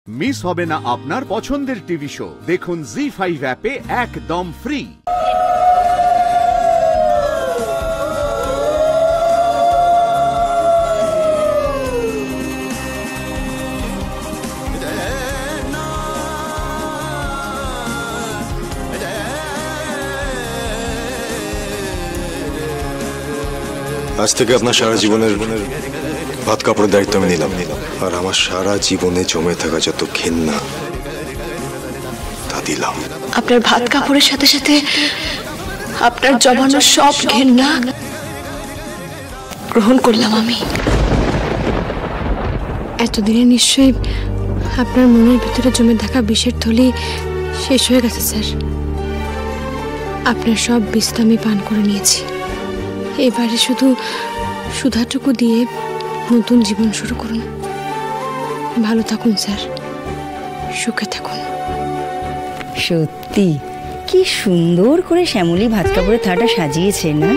Miss হবে না আপনার পছন্দের টিভি শো। দেখুন জি5 অ্যাপে একদম ফ্রি। আজ থেকে আপনার সারা জীবনের ভাত কাপড়ের দায়িত্ব আমি নিলাম, আর আমার সারা জীবনে জমে থাকা যত ঘেন্না তা দিলাম। আপনার ভাত কাপড়ের সাথে সাথে আপনার জমানো সব ঘেন্না গ্রহণ করলাম আমি। এতদিনে নিশ্চয়ই আপনার মনের ভিতরে জমে থাকা বিষের থলি শেষ হয়ে গেছে স্যার। আপনার সব বিষ আমি পান করে নিয়েছি। এবারে শুধু সুধাটুকু দিয়ে নতুন জীবন শুরু করুন। ভালো থাকুন স্যার, সুখে থাকুন। সত্যি কি সুন্দর করে শ্যামলী ভাত কাপড়ের থালাটা সাজিয়েছে না?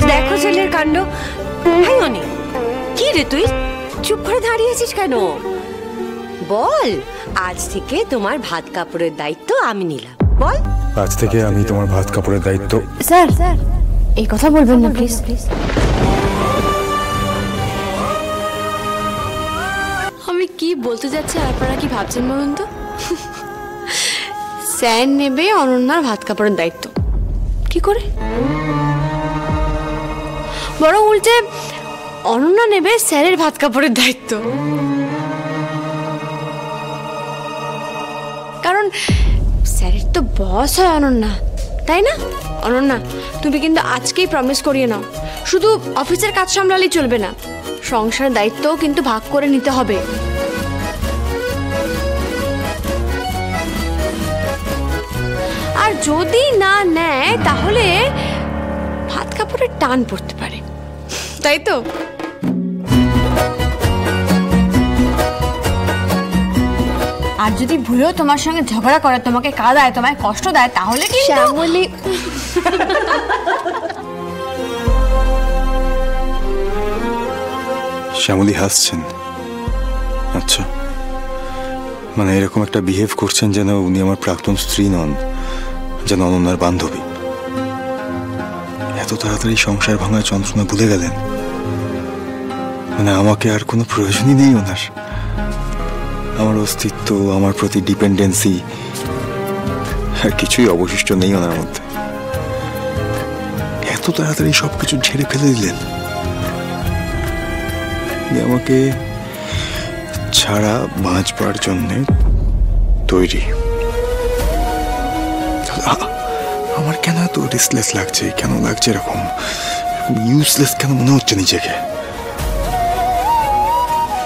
দেখো ছেলের কাণ্ড। হাই অনি, কি রে তুই চুপ করে দাঁড়িয়েছিস কেন? বল, আজ থেকে তোমার ভাত কাপড়ের দায়িত্ব আমি নিলাম। বল, আজ থেকে আমি তোমার ভাত কাপড়ের দায়িত্ব। স্যার স্যার এই কথা বলবেন না প্লিজ প্লিজ। আমি কি বলতে যাচ্ছি আপনারা কি ভাবছেন বলুন তো? স্যার নেবে অনন্যার ভাত কাপড়ের দায়িত্ব। কি করে? বরং উল্টে অনন্যা নেবে স্যারের ভাত কাপড়ের দায়িত্ব। কারণ স্যারের তো বস হয় অনন্যা, তাই না? অনন্যা, তুমি কিন্তু আজকেই প্রমিস করিয়ে নাও, শুধু অফিসের কাজ সামলালেই চলবে না, সংসারের দায়িত্বও কিন্তু ভাগ করে নিতে হবে। আর যদি না নেয় তাহলে ভাত কাপড়ের টান পড়তে পারে, তাই তো? আর যদি ভুলেও তোমার সঙ্গে ঝগড়া করে, তোমাকে কাঁদায়, তোমায় কষ্ট দেয়, তাহলে কি শ্যামলী? শ্যামলী হাসছেন? আচ্ছা, মানে এরকম একটা বিহেভ করছেন যেন উনি আমার প্রাক্তন স্ত্রী নন, যেন অনন্যার বান্ধবী। এত তাড়াতাড়ি সংসার ভাঙার যন্ত্রণা ভুলে গেলেন? মানে আমাকে আর কোনো প্রয়োজনই নেই ওনার? আমার অস্তিত্ব, আমার প্রতি ডিপেন্ডেন্সি, আর কিছুই অবশিষ্ট নেই ওনার মধ্যে। এত তাড়াতাড়ি সবকিছু ঝেড়ে ফেলে দিলেন। আমাকে ছাড়া বাঁচবার জন্যে তৈরি। আমার কেন এত রেস্টলেস লাগছে? কেন লাগছে এরকম ইউজলেস? কেন মনে হচ্ছে নিজেকে?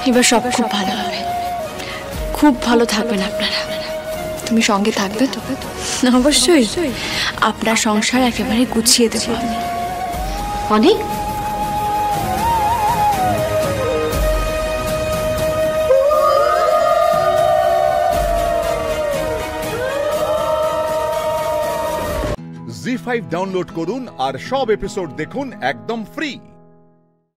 এবার সব খুব ভালো হবে, খুব ভালো থাকবেন আপনারা। তুমি সঙ্গে থাকবে তো? অবশ্যই, আপনার সংসার একেবারে গুছিয়ে দেবো আমি। অনেক জি5 ডাউনলোড করুন আর সব এপিসোড দেখুন একদম ফ্রি।